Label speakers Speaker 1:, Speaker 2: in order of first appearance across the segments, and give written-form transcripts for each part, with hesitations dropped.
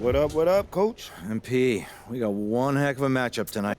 Speaker 1: What up, coach?
Speaker 2: MP, we got one heck of a matchup tonight.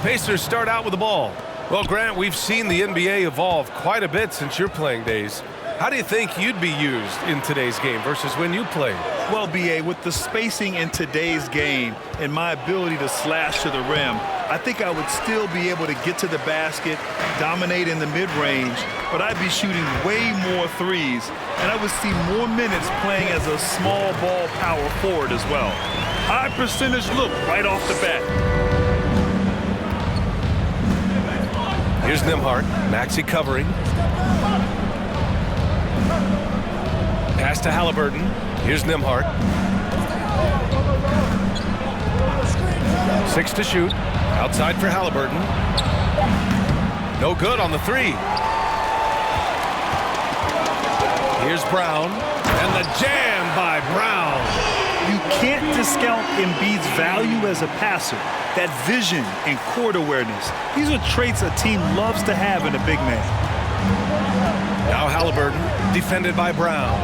Speaker 1: Pacers start out with the ball. Well, Grant, we've seen the NBA evolve quite a bit since your playing days. How do you think you'd be used in today's game versus when you played?
Speaker 3: Well, B.A., with the spacing in today's game and my ability to slash to the rim, I think I would still be able to get to the basket, dominate in the mid-range, but I'd be shooting way more threes, and I would see more minutes playing as a small ball power forward as well. High percentage look right off the bat.
Speaker 1: Here's Nembhard. Maxey covering. Pass to Halliburton. Here's Nembhard. 6 to shoot. Outside for Halliburton. No good on the 3. Here's Brown. And the jam by Brown.
Speaker 3: You can't discount Embiid's value as a passer. That vision and court awareness. These are traits a team loves to have in a big man.
Speaker 1: Now Halliburton, defended by Brown.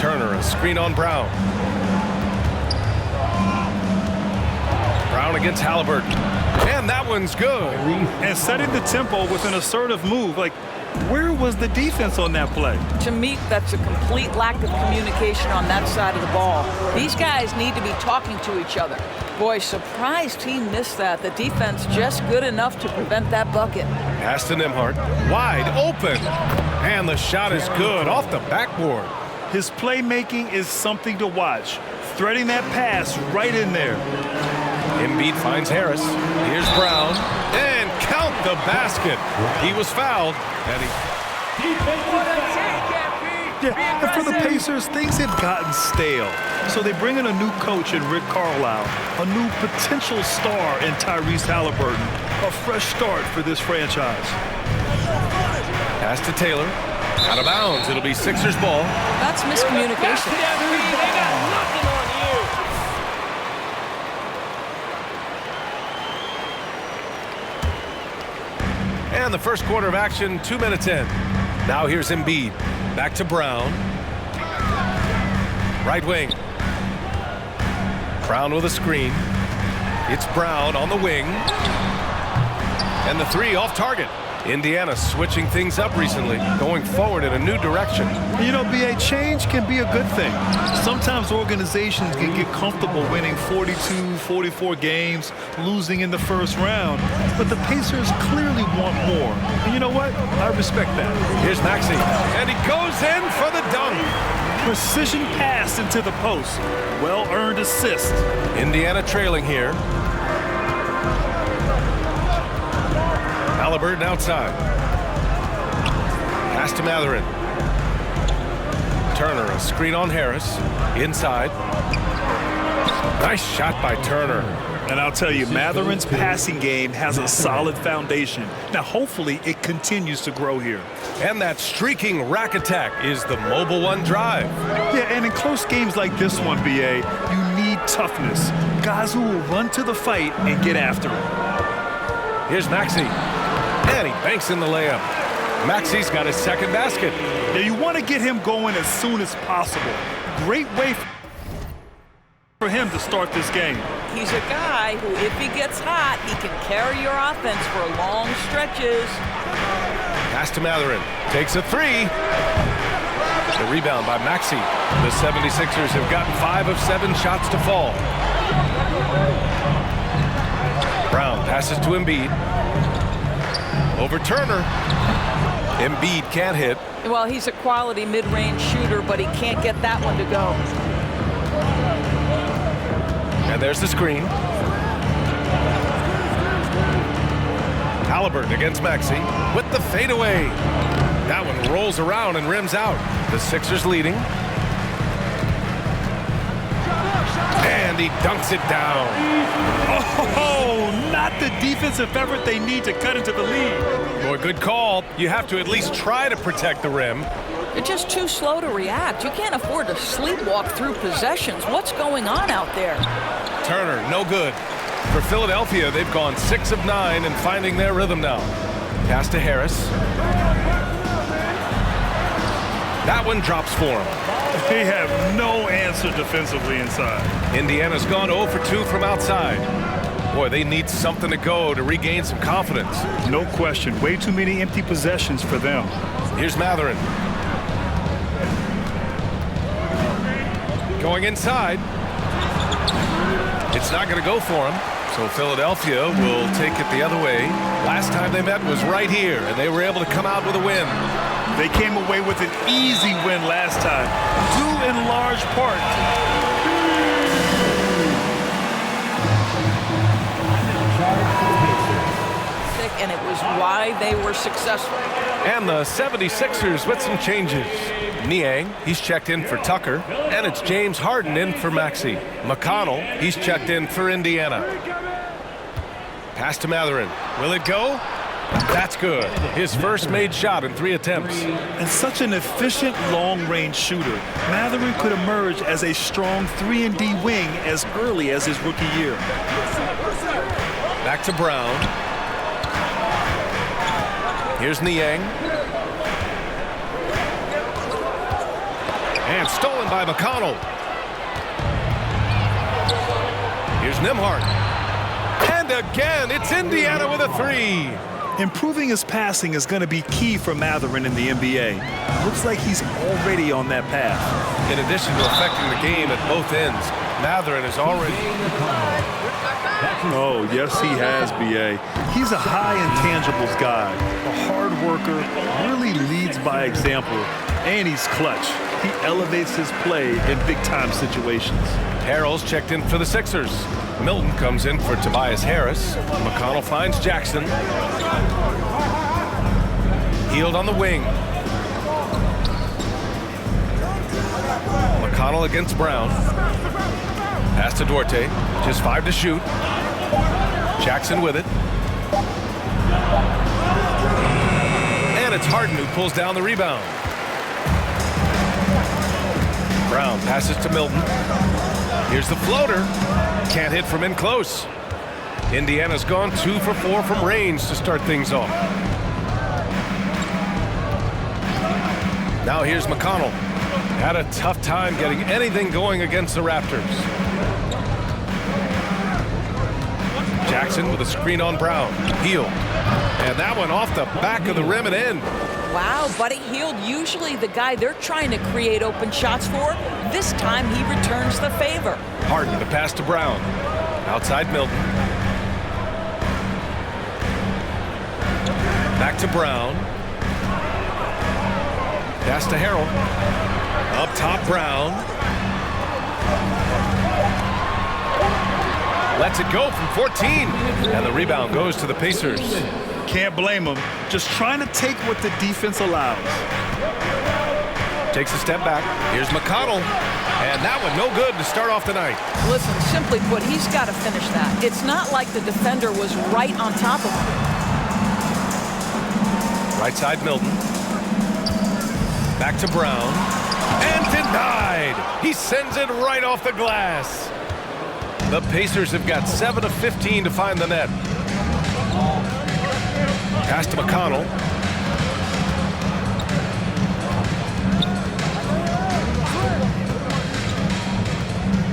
Speaker 1: Turner, a screen on Brown. Brown against Halliburton. And that one's good.
Speaker 3: And setting the tempo with an assertive move. Like, where was the defense on that play?
Speaker 4: To me, that's a complete lack of communication on that side of the ball. These guys need to be talking to each other. Boy, surprised he missed that. The defense just good enough to prevent that bucket.
Speaker 1: Pass to Nembhard. Wide open. And the shot is good off the backboard.
Speaker 3: His playmaking is something to watch. Threading that pass right in there.
Speaker 1: Embiid finds Harris. Here's Brown. And count the basket. He was fouled. And
Speaker 3: Yeah, and for the Pacers, things had gotten stale. So they bring in a new coach in Rick Carlisle, a new potential star in Tyrese Halliburton, a fresh start for this franchise.
Speaker 1: Pass to Taylor. Out of bounds. It'll be Sixers ball.
Speaker 4: That's miscommunication.
Speaker 1: And the first quarter of action, 2 minutes in. Now here's Embiid. Back to Brown. Right wing. Brown with a screen. It's Brown on the wing. And the 3 off target. Indiana switching things up recently, going forward in a new direction.
Speaker 3: You know, B.A., change can be a good thing. Sometimes organizations can get comfortable winning 42, 44 games, losing in the first round. But the Pacers clearly want more. And you know what? I respect that.
Speaker 1: Here's Maxey. And he goes in for the dunk.
Speaker 3: Precision pass into the post. Well-earned assist.
Speaker 1: Indiana trailing here. Halliburton outside. Pass to Matherin. Turner, a screen on Harris. Inside. Nice shot by Turner.
Speaker 3: And I'll tell you, Matherin's passing game has a solid foundation. Now, hopefully, it continues to grow here.
Speaker 1: And that streaking rack attack is the mobile one drive.
Speaker 3: Yeah, and in close games like this one, B.A., you need toughness. Guys who will run to the fight and get after it.
Speaker 1: Here's Maxey. And he banks in the layup. Maxey's got his second basket.
Speaker 3: Yeah, you want to get him going as soon as possible. Great way for him to start this game.
Speaker 4: He's a guy who, if he gets hot, he can carry your offense for long stretches.
Speaker 1: Pass to Matherin. Takes a 3. The rebound by Maxey. The 76ers have gotten 5 of 7 shots to fall. Brown passes to Embiid. Over Turner. Embiid can't hit.
Speaker 4: Well, he's a quality mid-range shooter, but he can't get that one to go.
Speaker 1: And there's the screen. Halliburton against Maxey with the fadeaway. That one rolls around and rims out. The Sixers leading. And he dunks it down.
Speaker 3: Oh, not the defensive effort they need to cut into the lead.
Speaker 1: Boy, good call. You have to at least try to protect the rim.
Speaker 4: You're just too slow to react. You can't afford to sleepwalk through possessions. What's going on out there?
Speaker 1: Turner, no good. For Philadelphia, they've gone 6 of 9 and finding their rhythm now. Pass to Harris. That one drops for him.
Speaker 3: They have no answer defensively inside.
Speaker 1: Indiana's gone 0 for 2 from outside. Boy, they need something to go to regain some confidence.
Speaker 3: No question. Way too many empty possessions for them.
Speaker 1: Here's Matherin. Going inside. It's not going to go for him. So Philadelphia will take it the other way. Last time they met was right here, and they were able to come out with a win.
Speaker 3: They came away with an easy win last time, due in large part.
Speaker 4: And it was why they were successful.
Speaker 1: And the 76ers with some changes. Niang, he's checked in for Tucker. And it's James Harden in for Maxey. McConnell, he's checked in for Indiana. Pass to Matherin. Will it go? That's good. His first made shot in 3 attempts.
Speaker 3: And such an efficient long-range shooter, Matherin could emerge as a strong 3-and-D wing as early as his rookie year.
Speaker 1: Back to Brown. Here's Niang. And stolen by McConnell. Here's Nembhard. And again, it's Indiana with a 3.
Speaker 3: Improving his passing is going to be key for Matherin in the NBA. Looks like he's already on that path.
Speaker 1: In addition to affecting the game at both ends, Matherin is already...
Speaker 3: Oh, yes, he has, B.A. He's a high intangibles guy, a hard worker, really leads by example, and he's clutch. He elevates his play in big-time situations.
Speaker 1: Harrell's checked in for the Sixers. Milton comes in for Tobias Harris. McConnell finds Jackson. Hield on the wing. McConnell against Brown. Pass to Duarte. Just 5 to shoot. Jackson with it. And it's Harden who pulls down the rebound. Brown passes to Milton. Here's the floater. Can't hit from in close. Indiana's gone 2 for 4 from range to start things off. Now here's McConnell. Had a tough time getting anything going against the Raptors. Jackson with a screen on Brown. Hield. And that one off the back of the rim and in.
Speaker 4: Wow, Buddy Hield, usually the guy they're trying to create open shots for. This time he returns the favor.
Speaker 1: Harden to pass to Brown. Outside Milton. Back to Brown. Pass to Harrell. Up top, Brown. Lets it go from 14. And the rebound goes to the Pacers.
Speaker 3: Can't blame him. Just trying to take what the defense allows.
Speaker 1: Takes a step back. Here's McConnell. And that one no good to start off the night.
Speaker 4: Listen, simply put, he's got to finish that. It's not like the defender was right on top of him.
Speaker 1: Right side, Milton. Back to Brown. And denied. He sends it right off the glass. The Pacers have got 7 of 15 to find the net. Pass to McConnell.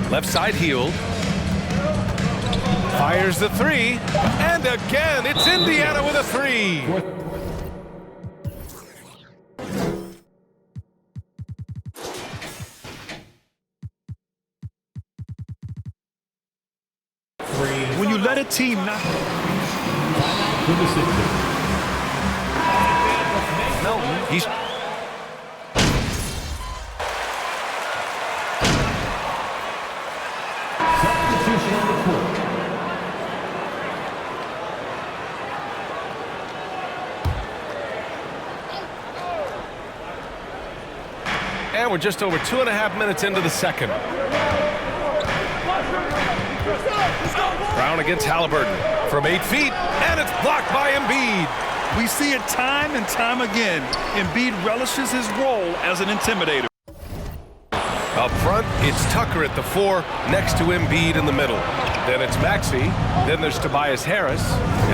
Speaker 1: Left side, Hield. Fires the 3. And again, it's Indiana with a 3.
Speaker 3: When you let a team not...
Speaker 1: Milton, he's... And we're just over 2.5 minutes into the second. Brown against Halliburton from 8 feet, and it's blocked by Embiid.
Speaker 3: We see it time and time again. Embiid relishes his role as an intimidator.
Speaker 1: Up front, it's Tucker at the 4, next to Embiid in the middle. Then it's Maxey, then there's Tobias Harris,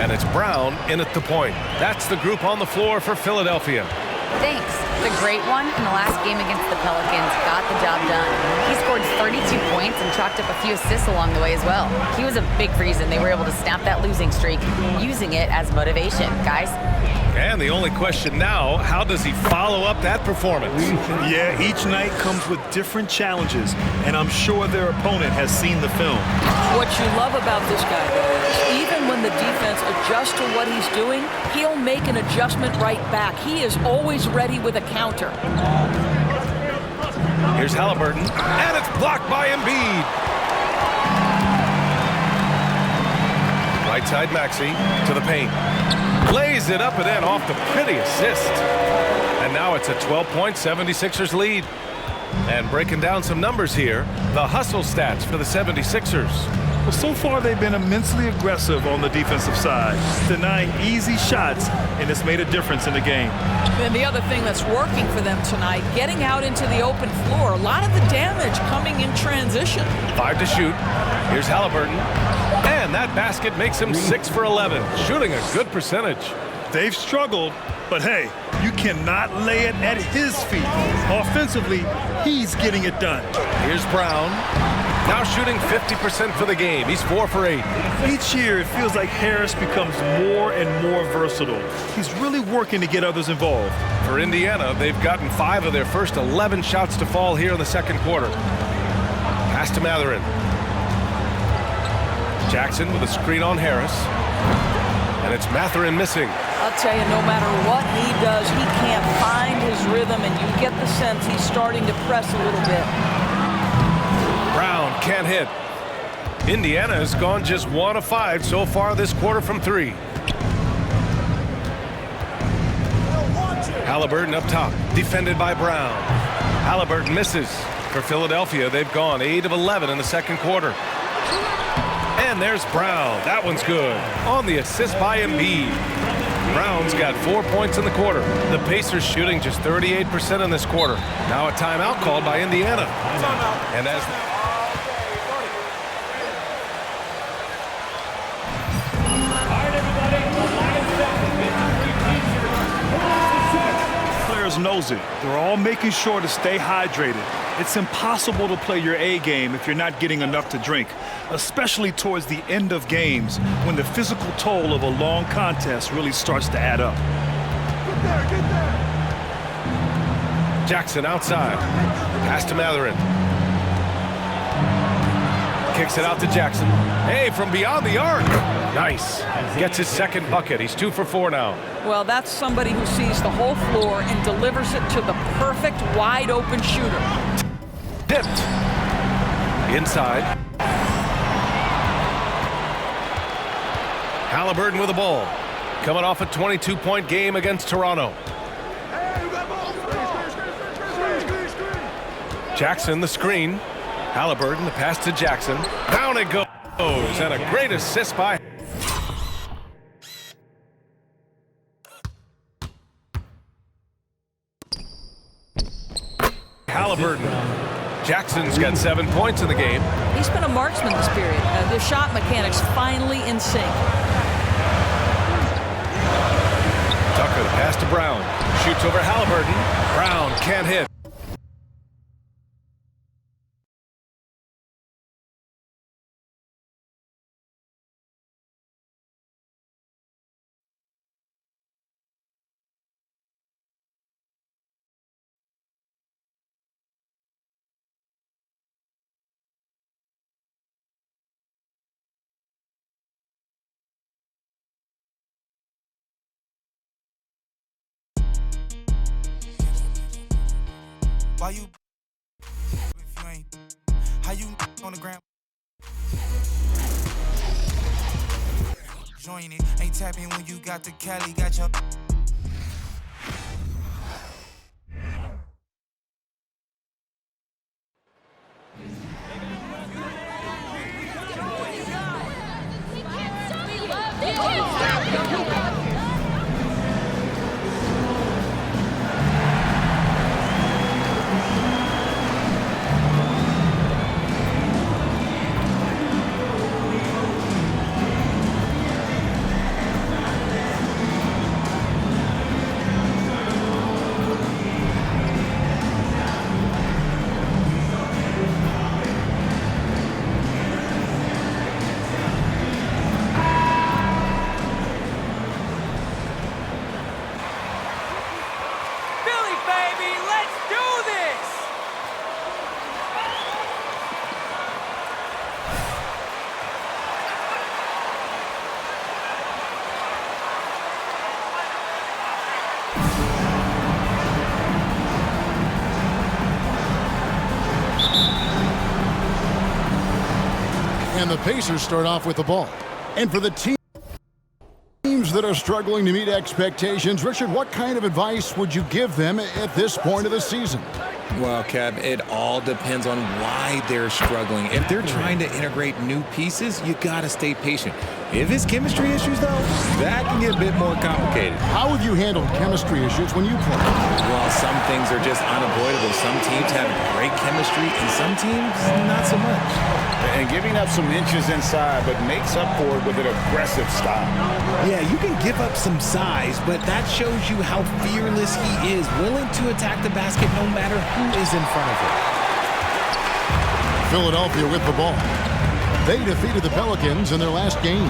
Speaker 1: and it's Brown in at the point. That's the group on the floor for Philadelphia.
Speaker 5: Thanks. The great one in the last game against the Pelicans got the job done. He scored 32 points points and chalked up a few assists along the way as well. He was a big reason they were able to snap that losing streak, using it as motivation. Guys?
Speaker 1: And the only question now, how does he follow up that performance?
Speaker 3: Yeah, each night comes with different challenges, and I'm sure their opponent has seen the film.
Speaker 4: What you love about this guy, though, is even when the defense adjusts to what he's doing, he'll make an adjustment right back. He is always ready with a counter.
Speaker 1: Here's Halliburton, and it's blocked by Embiid. Right side Maxey to the paint. Lays it up and in off the pretty assist. And now it's a 12-point 76ers lead. And breaking down some numbers here, the hustle stats for the 76ers.
Speaker 3: Well, so far they've been immensely aggressive on the defensive side, denying easy shots, and it's made a difference in the game.
Speaker 4: And the other thing that's working for them tonight, getting out into the open floor, a lot of the damage coming in transition.
Speaker 1: 5 to shoot. Here's Halliburton. And that basket makes him 6 for 11, shooting a good percentage.
Speaker 3: They've struggled, but hey, you cannot lay it at his feet. Offensively, he's getting it done.
Speaker 1: Here's Brown. Now shooting 50% for the game. He's 4 for 8.
Speaker 3: Each year, it feels like Harris becomes more and more versatile. He's really working to get others involved.
Speaker 1: For Indiana, they've gotten 5 of their first 11 shots to fall here in the second quarter. Pass to Mathurin. Jackson with a screen on Harris. And it's Mathurin missing.
Speaker 4: I'll tell you, no matter what he does, he can't find his rhythm, and you get the sense he's starting to press a little bit.
Speaker 1: Brown can't hit. Indiana has gone just 1 of 5 so far this quarter from 3. Halliburton up top, defended by Brown. Halliburton misses. For Philadelphia, they've gone 8 of 11 in the second quarter. And there's Brown. That one's good. On the assist by Embiid. Brown's got 4 points in the quarter. The Pacers shooting just 38% in this quarter. Now a timeout called by Indiana. And as
Speaker 3: Players knows it. They're all making sure to stay hydrated. It's impossible to play your A game if you're not getting enough to drink, especially towards the end of games when the physical toll of a long contest really starts to add up.
Speaker 6: Get there.
Speaker 1: Jackson outside. Pass to Mathurin. Kicks it out to Jackson. Hey, from beyond the arc. Nice. Gets his second bucket. He's 2 for 4 now.
Speaker 4: Well, that's somebody who sees the whole floor and delivers it to the perfect wide-open shooter.
Speaker 1: Dipped. Inside. Halliburton with the ball. Coming off a 22-point game against Toronto. Jackson the screen. Halliburton the pass to Jackson. Down it goes. And a great assist by Halliburton. Jackson's got 7 points in the game.
Speaker 4: He's been a marksman this period. The shot mechanics finally in sync.
Speaker 1: Tucker the pass to Brown. Shoots over Halliburton. Brown can't hit.
Speaker 6: Why you if you ain't? How you on the ground? Join it, ain't tapping when you got the Cali, got your.
Speaker 7: And the Pacers start off with the ball. And for the teams that are struggling to meet expectations, Richard, what kind of advice would you give them at this point of the season?
Speaker 8: Well, Kev, it all depends on why they're struggling. If they're trying to integrate new pieces, you gotta stay patient. If it's chemistry issues, though, that can get a bit more complicated.
Speaker 7: How have you handled chemistry issues when you play?
Speaker 8: Well, some things are just unavoidable. Some teams have great chemistry, and some teams not so much.
Speaker 9: And giving up some inches inside, but makes up for it with an aggressive style.
Speaker 8: Yeah, you can give up some size, but that shows you how fearless he is, willing to attack the basket no matter who is in front of him.
Speaker 7: Philadelphia with the ball. They defeated the Pelicans in their last game.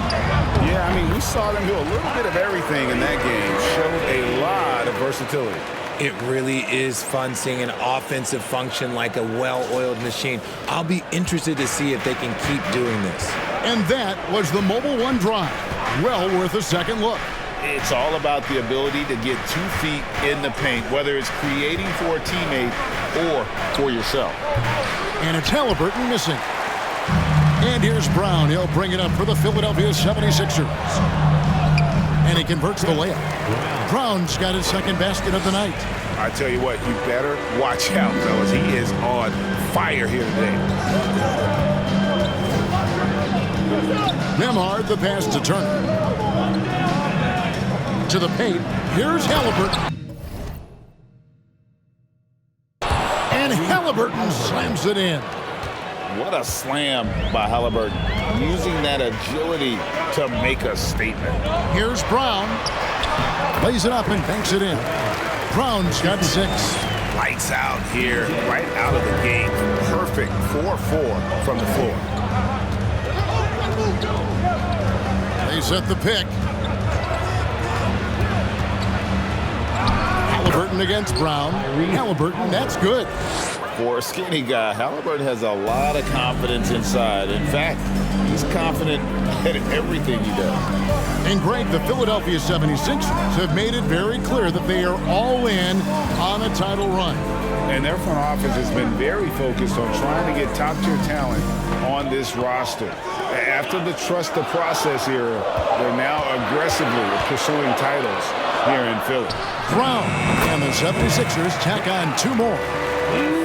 Speaker 9: Yeah, I mean, we saw them do a little bit of everything in that game. Showed a lot of versatility.
Speaker 8: It really is fun seeing an offensive function like a well-oiled machine. I'll be interested to see if they can keep doing this.
Speaker 7: And that was the Mobile One drive. Well worth a second look.
Speaker 9: It's all about the ability to get 2 feet in the paint, whether it's creating for a teammate or for yourself.
Speaker 7: And it's Halliburton missing. And here's Brown. He'll bring it up for the Philadelphia 76ers. And he converts the layup. Brown's got his second basket of the night.
Speaker 9: I tell you what, you better watch out, fellas. He is on fire here today.
Speaker 7: Nembhard, the pass to Turner. To the paint. Here's Halliburton. And Halliburton slams it in.
Speaker 9: What a slam by Halliburton. Using that agility to make a statement.
Speaker 7: Here's Brown. Lays it up and banks it in. Brown's got 6.
Speaker 9: Lights out here, right out of the gate. Perfect 4-4 from the floor.
Speaker 7: They set the pick. Halliburton against Brown. Halliburton, that's good.
Speaker 9: For a skinny guy, Halliburton has a lot of confidence inside. In fact, he's confident at everything he does.
Speaker 7: And Greg, the Philadelphia 76ers have made it very clear that they are all in on a title run.
Speaker 9: And their front office has been very focused on trying to get top-tier talent on this roster. After the trust the process era, they're now aggressively pursuing titles here in Philly.
Speaker 7: Brown and the 76ers tack on 2 more.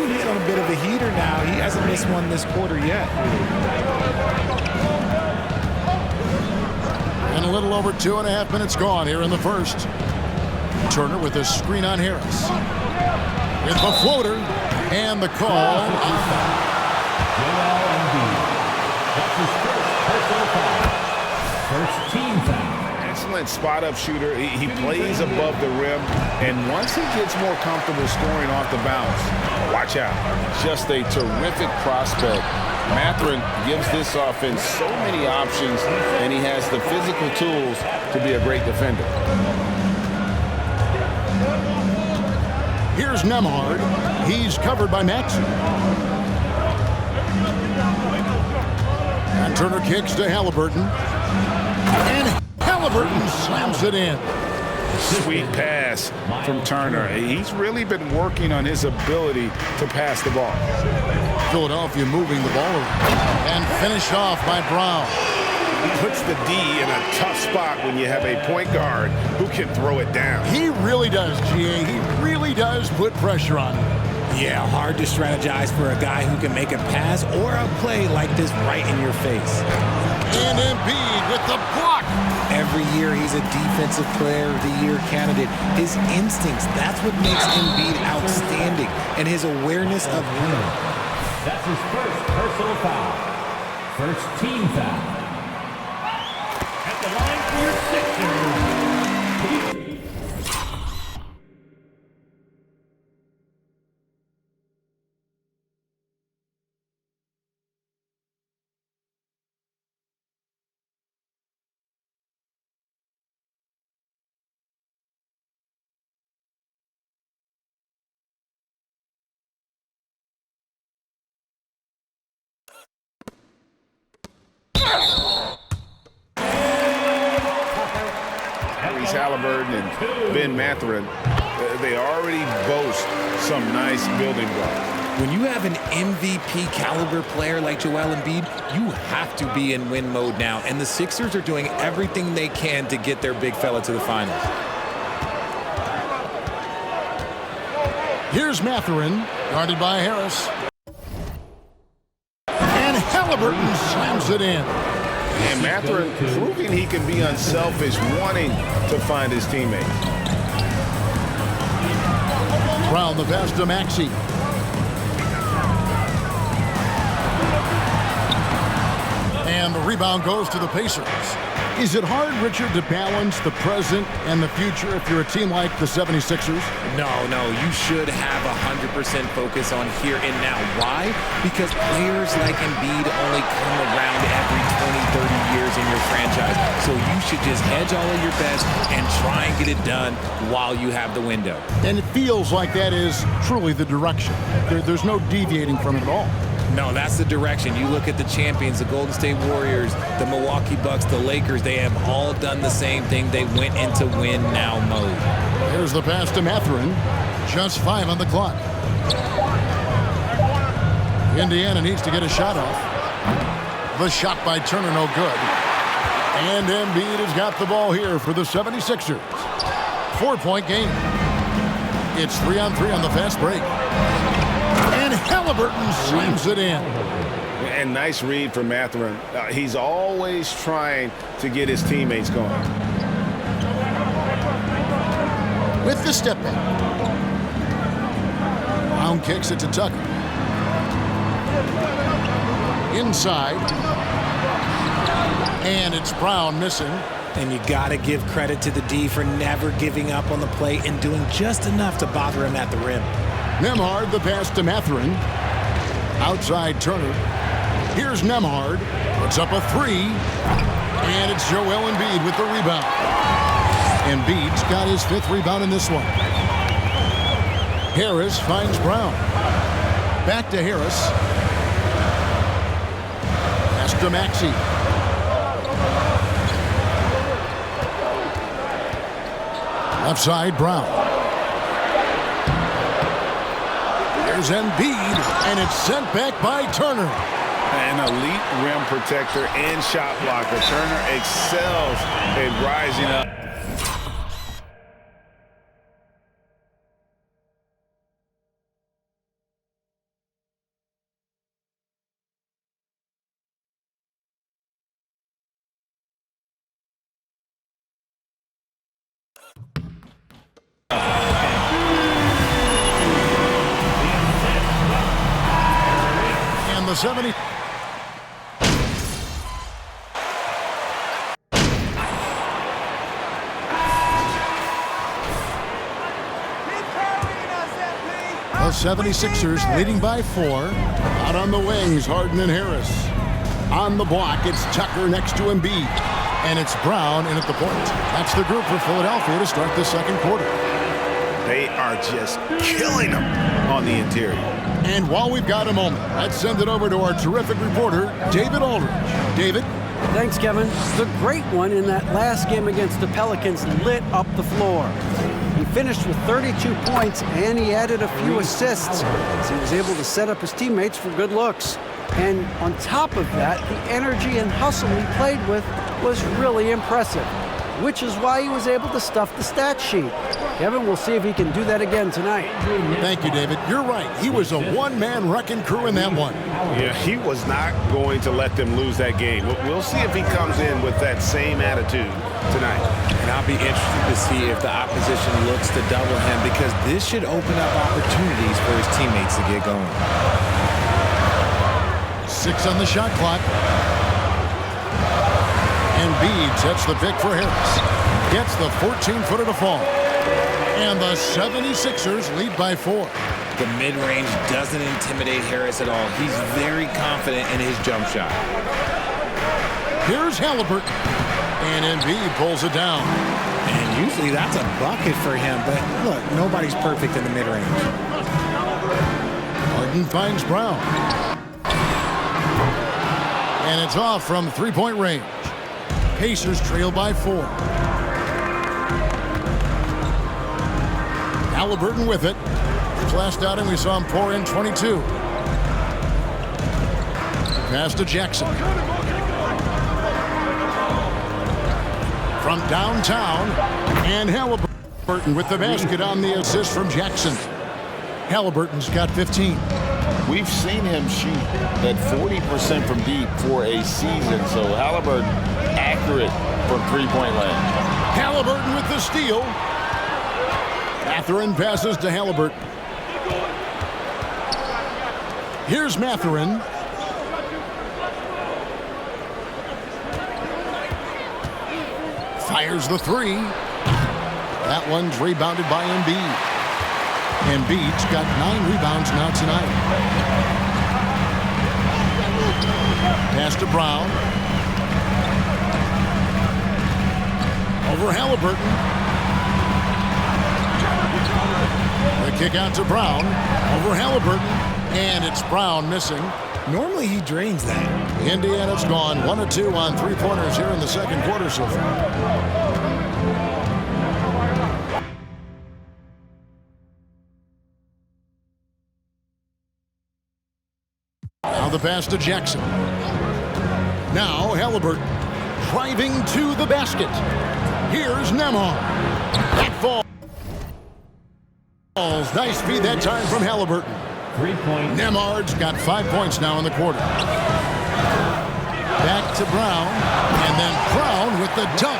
Speaker 8: He's on a bit of a heater now. He hasn't missed one this quarter yet.
Speaker 7: And a little over 2.5 minutes gone here in the first. Turner with a screen on Harris. With the floater and the call.
Speaker 10: First team foul.
Speaker 9: Excellent spot-up shooter. He plays above the rim, and once he gets more comfortable scoring off the bounce, watch out. Just a terrific prospect. Mathurin gives this offense so many options, and he has the physical tools to be a great defender.
Speaker 7: Here's Nembhard. He's covered by Maxey. And Turner kicks to Halliburton. And Halliburton slams it in.
Speaker 9: Sweet pass from Turner. He's really been working on his ability to pass the ball.
Speaker 7: Philadelphia moving the ball around. And finished off by Brown.
Speaker 9: He puts the D in a tough spot when you have a point guard who can throw it down.
Speaker 7: He really does, GA. He really does put pressure on him.
Speaker 8: Yeah, hard to strategize for a guy who can make a pass or a play like this right in your face.
Speaker 7: And Embiid with the block.
Speaker 8: Every year he's a Defensive Player of the Year candidate. His instincts, that's what makes Embiid outstanding, and his awareness of him.
Speaker 10: That's his first personal foul. First team foul. At the line for your Sixers.
Speaker 9: Halliburton and Ben Mathurin, they already boast some nice building blocks.
Speaker 8: When you have an MVP caliber player like Joel Embiid, you have to be in win mode now. And the Sixers are doing everything they can to get their big fella to the finals.
Speaker 7: Here's Mathurin, guarded by Harris. And Halliburton slams it in.
Speaker 9: And Mathurin proving he can be unselfish, wanting to find his teammates.
Speaker 7: Brown the pass to Maxey. And the rebound goes to the Pacers. Is it hard, Richard, to balance the present and the future if you're a team like the 76ers?
Speaker 8: No, you should have 100% focus on here and now. Why? Because players like Embiid only come around every 20, 30 years in your franchise. So you should just hedge all of your bets and try and get it done while you have the window.
Speaker 7: And it feels like that is truly the direction. There's no deviating from it at all.
Speaker 8: No, that's the direction. You look at the champions, the Golden State Warriors, the Milwaukee Bucks, the Lakers, they have all done the same thing. They went into win now mode.
Speaker 7: Here's the pass to Mathurin. Just 5 on the clock. Indiana needs to get a shot off. The shot by Turner, no good. And Embiid has got the ball here for the 76ers. 4-point game. It's 3-on-3 on the fast break. And Halliburton slams it in.
Speaker 9: And nice read for Mathurin. He's always trying to get his teammates going.
Speaker 7: With the step back. Brown kicks it to Tucker. Inside. And it's Brown missing.
Speaker 8: And you got to give credit to the D for never giving up on the play and doing just enough to bother him at the rim.
Speaker 7: Nembhard the pass to Mathurin. Outside Turner. Here's Nembhard. Puts up a 3. And it's Joel Embiid with the rebound. Embiid's got his 5th rebound in this one. Harris finds Brown. Back to Harris. Pass to Maxey. Left side, Brown. There's Embiid, and it's sent back by Turner.
Speaker 9: An elite rim protector and shot blocker. Turner excels at rising up.
Speaker 7: The 70. The 76ers leading by 4. Out on the wings, Harden and Harris. On the block, it's Tucker next to Embiid. And it's Brown in at the point. That's the group for Philadelphia to start the second quarter.
Speaker 9: They are just killing them on the interior.
Speaker 7: And while we've got a moment, let's send it over to our terrific reporter, David Aldridge. David?
Speaker 11: Thanks, Kevin. The great one in that last game against the Pelicans lit up the floor. He finished with 32 points, and he added a few assists, as he was able to set up his teammates for good looks. And on top of that, the energy and hustle he played with was really impressive, which is why he was able to stuff the stat sheet. Kevin, we'll see if he can do that again tonight.
Speaker 7: Thank you, David. You're right. He was a one-man wrecking crew in that one.
Speaker 9: Yeah, he was not going to let them lose that game. We'll see if he comes in with that same attitude tonight.
Speaker 8: And I'll be interested to see if the opposition looks to double him, because this should open up opportunities for his teammates to get going.
Speaker 7: 6 on the shot clock. Embiid sets the pick for Harris. Gets the 14-footer to fall. And the 76ers lead by 4.
Speaker 8: The mid-range doesn't intimidate Harris at all. He's very confident in his jump shot.
Speaker 7: Here's Halliburton. And Embiid pulls it down.
Speaker 8: And usually that's a bucket for him, but look, nobody's perfect in the mid-range.
Speaker 7: Harden finds Brown. And it's off from 3-point range. Pacers trail by 4. Halliburton with it. games. Last outing, we saw him pour in 22. Pass to Jackson. From downtown, and Halliburton with the basket on the assist from Jackson. Halliburton's got 15.
Speaker 9: We've seen him shoot at 40% from deep for a season, so Halliburton accurate from three-point land.
Speaker 7: Halliburton with the steal. Mathurin passes to Halliburton. Here's Mathurin. Fires the three. That one's rebounded by Embiid. Embiid's got 9 rebounds now tonight. Pass to Brown. Over Halliburton. The kick out to Brown. Over Halliburton. And it's Brown missing.
Speaker 8: Normally he drains that.
Speaker 7: Indiana's gone 1 of 2 on three-pointers here in the second quarter so far. Now the pass to Jackson. Now Halliburton driving to the basket. Here's Nembhard. That falls. Nice feed that time from Halliburton.
Speaker 10: 3-point.
Speaker 7: Nembhard's got 5 points now in the quarter. Back to Brown, and then Brown with the dunk.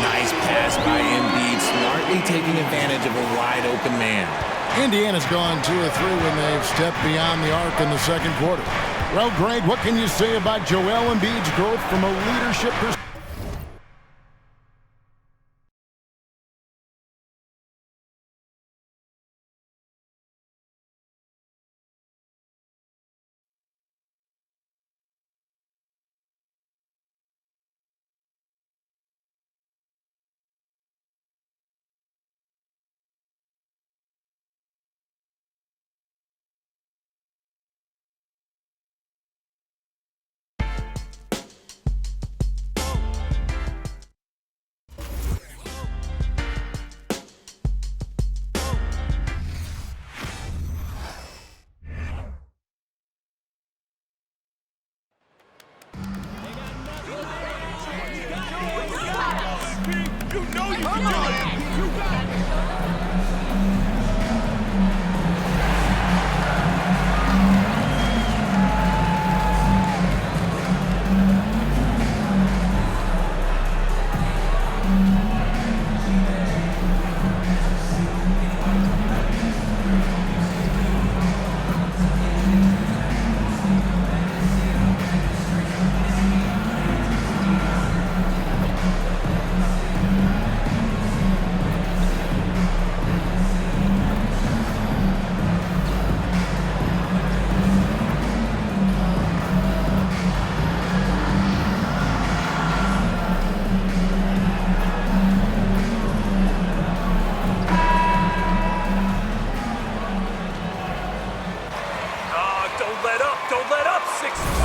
Speaker 8: Nice pass by Embiid, smartly taking advantage of a wide-open man.
Speaker 7: Indiana's gone 2 of 3 when they've stepped beyond the arc in the second quarter. Well, Greg, what can you say about Joel Embiid's growth from a leadership perspective?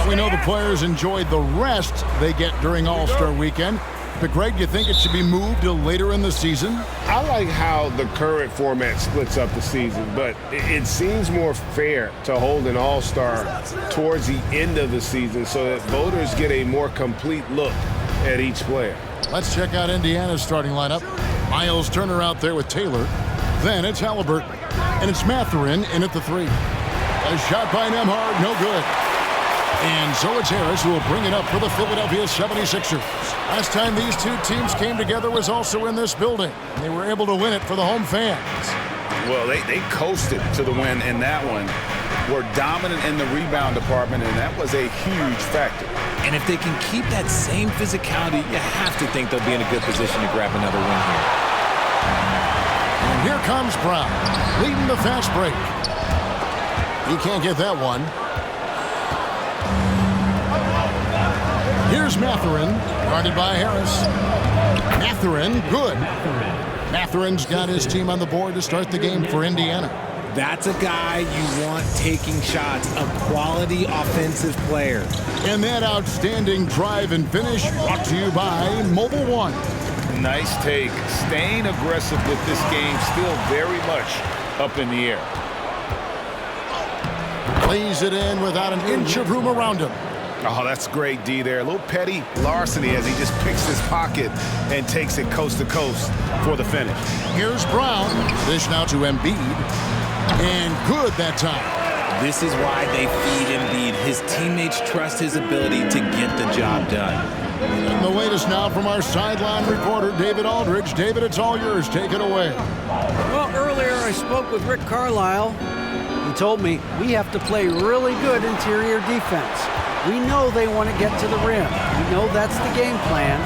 Speaker 7: We know the players enjoyed the rest they get during All-Star Weekend. But, Greg, you think it should be moved to later in the season?
Speaker 9: I like how the current format splits up the season, but it seems more fair to hold an All-Star towards the end of the season so that voters get a more complete look at each player.
Speaker 7: Let's check out Indiana's starting lineup. Miles Turner out there with Taylor. Then it's Halliburton. And it's Mathurin in at the 3. A shot by Nembhard, no good. And so it's Harris who will bring it up for the Philadelphia 76ers. Last time these two teams came together was also in this building. And they were able to win it for the home fans.
Speaker 9: Well, they coasted to the win in that one. Were dominant in the rebound department, and that was a huge factor.
Speaker 8: And if they can keep that same physicality, you have to think they'll be in a good position to grab another win here.
Speaker 7: And here comes Brown, leading the fast break. He can't get that one. Here's Mathurin, guarded by Harris. Mathurin, good. Mathurin's got his team on the board to start the game for Indiana.
Speaker 8: That's a guy you want taking shots, a quality offensive player.
Speaker 7: And that outstanding drive and finish brought to you by Mobile One.
Speaker 9: Nice take. Staying aggressive with this game, still very much up in the air.
Speaker 7: Lays it in without an inch of room around him.
Speaker 9: Oh, that's great D there. A little petty larceny as he just picks his pocket and takes it coast to coast for the finish.
Speaker 7: Here's Brown. Dish now to Embiid. And good that time.
Speaker 8: This is why they feed Embiid. His teammates trust his ability to get the job done.
Speaker 7: And the latest now from our sideline reporter, David Aldridge. David, it's all yours. Take it away.
Speaker 11: Well, earlier I spoke with Rick Carlisle. He told me we have to play really good interior defense. We know they want to get to the rim. We know that's the game plan.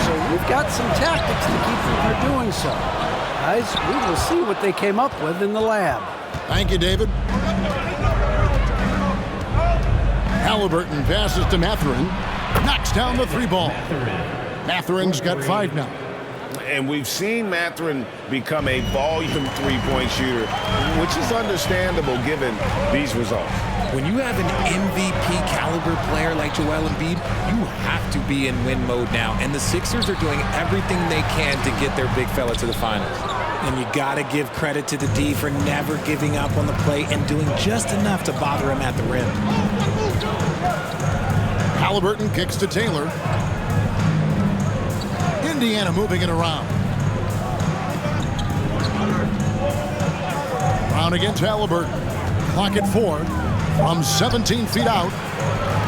Speaker 11: So we've got some tactics to keep them from doing so. Guys, we will see what they came up with in the lab.
Speaker 7: Thank you, David. Halliburton passes to Mathurin. Knocks down the three ball. Mathurin's got 5 now.
Speaker 9: And we've seen Mathurin become a volume three-point shooter, which is understandable given these results.
Speaker 8: When you have an MVP caliber player like Joel Embiid, you have to be in win mode now. And the Sixers are doing everything they can to get their big fella to the finals.
Speaker 12: And you got to give credit to the D for never giving up on the play and doing just enough to bother him at the rim.
Speaker 7: Halliburton kicks to Taylor. Indiana moving it around. Brown against Halliburton. Clock at 4. From 17 feet out.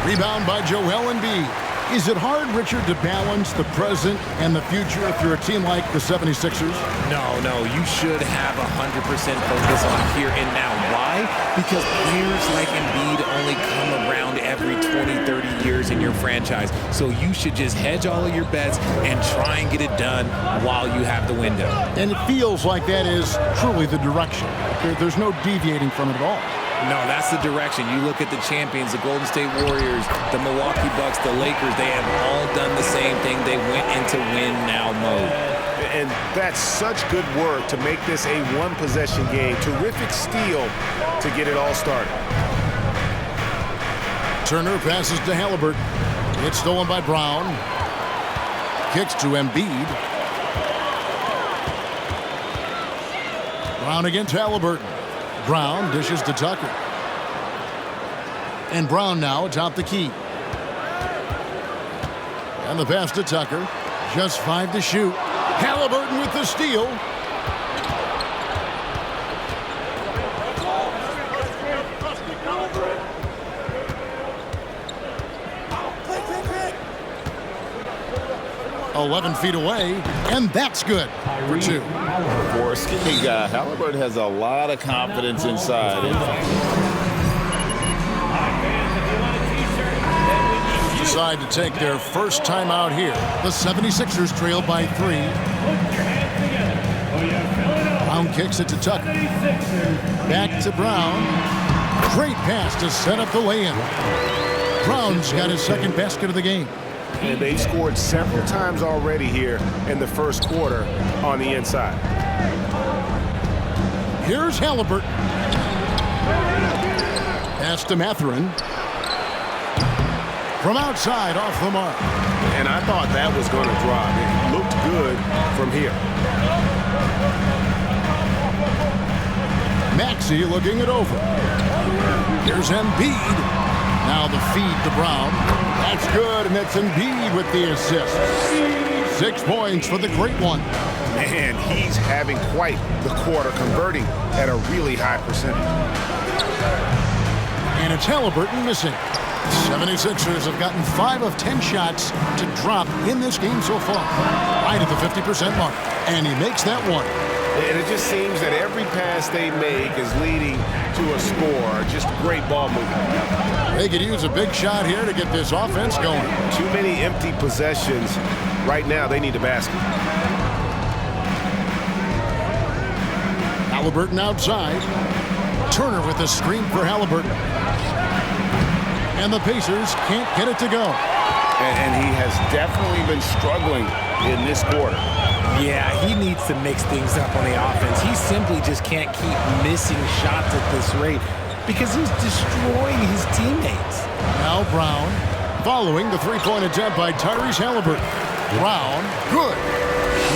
Speaker 7: Rebound by Joel Embiid. Is it hard, Richard, to balance the present and the future if you're a team like the 76ers?
Speaker 8: No, you should have 100% focus on here and now. Why? Because players like Embiid only come around every 20, 30 years in your franchise. So you should just hedge all of your bets and try and get it done while you have the window.
Speaker 7: And it feels like that is truly the direction. There's no deviating from it at all.
Speaker 8: No, that's the direction. You look at the champions, the Golden State Warriors, the Milwaukee Bucks, the Lakers, they have all done the same thing. They went into win-now mode.
Speaker 9: And that's such good work to make this a one-possession game. Terrific steal to get it all started.
Speaker 7: Turner passes to Halliburton. It's stolen by Brown. Kicks to Embiid. Brown against Halliburton. Brown dishes to Tucker. And Brown now atop the key. And the pass to Tucker. Just 5 to shoot. Halliburton with the steal. "11 feet away, and that's good for 2.
Speaker 9: For a skinny guy, Halliburton has a lot of confidence inside.
Speaker 7: Decide to take their first time out here. The 76ers trail by 3. Brown kicks it to Tucker. Back to Brown. Great pass to set up the lay-in. Brown's got his second basket of the game.
Speaker 9: And they've scored several times already here in the first quarter on the inside.
Speaker 7: Here's Halliburton. Pass to Mathurin. From outside, off the mark.
Speaker 9: And I thought that was going to drop. It looked good from here.
Speaker 7: Maxey looking it over. Here's Embiid. Now the feed to Brown. That's good, and that's Embiid with the assist. 6 points for the great one.
Speaker 9: Man, he's having quite the quarter, converting at a really high percentage.
Speaker 7: And it's Halliburton missing. 76ers have gotten 5 of 10 shots to drop in this game so far. Right at the 50% mark. And he makes that one.
Speaker 9: And it just seems that every pass they make is leading to a score. Just great ball movement.
Speaker 7: They could use a big shot here to get this offense going.
Speaker 9: Too many empty possessions. Right now, they need a basket.
Speaker 7: Halliburton outside. Turner with a screen for Halliburton. And the Pacers can't get it to go.
Speaker 9: And he has definitely been struggling in this quarter.
Speaker 12: Yeah, he needs to mix things up on the offense. He simply just can't keep missing shots at this rate because he's destroying his teammates.
Speaker 7: Now Brown following the three-point attempt by Tyrese Halliburton. Brown, good.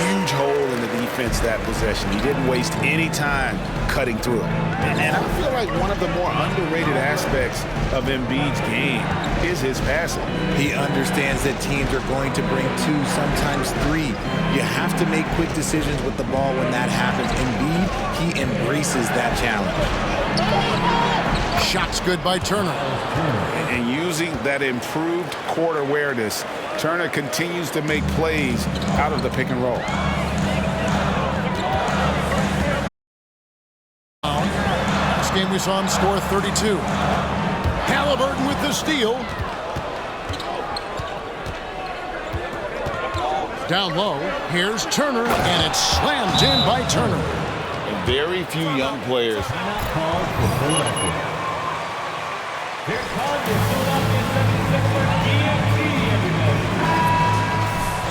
Speaker 9: Huge hole in the defense that possession. He didn't waste any time cutting through. And I feel like one of the more underrated aspects of Embiid's game is his passing.
Speaker 8: He understands that teams are going to bring 2, sometimes 3. You have to make quick decisions with the ball when that happens. Embiid, he embraces that challenge.
Speaker 7: Shot's good by Turner.
Speaker 9: And using that improved court awareness, Turner continues to make plays out of the pick and roll.
Speaker 7: Last game we saw him score 32. Halliburton with the steal. Down low, here's Turner, and it's slammed in by Turner.
Speaker 9: And very few young players.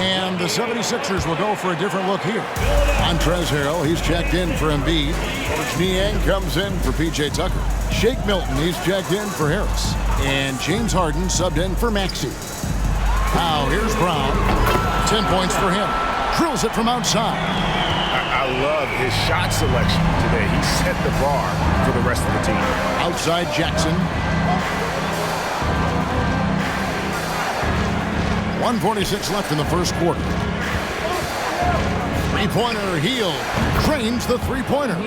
Speaker 7: And the 76ers will go for a different look here. Montrezl Harrell, he's checked in for Embiid. Coach Niang comes in for P.J. Tucker. Shake Milton, he's checked in for Harris. And James Harden subbed in for Maxey. Now here's Brown. 10 points for him. Drills it from outside.
Speaker 9: I love his shot selection today. He set the bar for the rest of the team.
Speaker 7: Outside Jackson. 1:46 left in the first quarter. Three-pointer, Hield drains the three-pointer.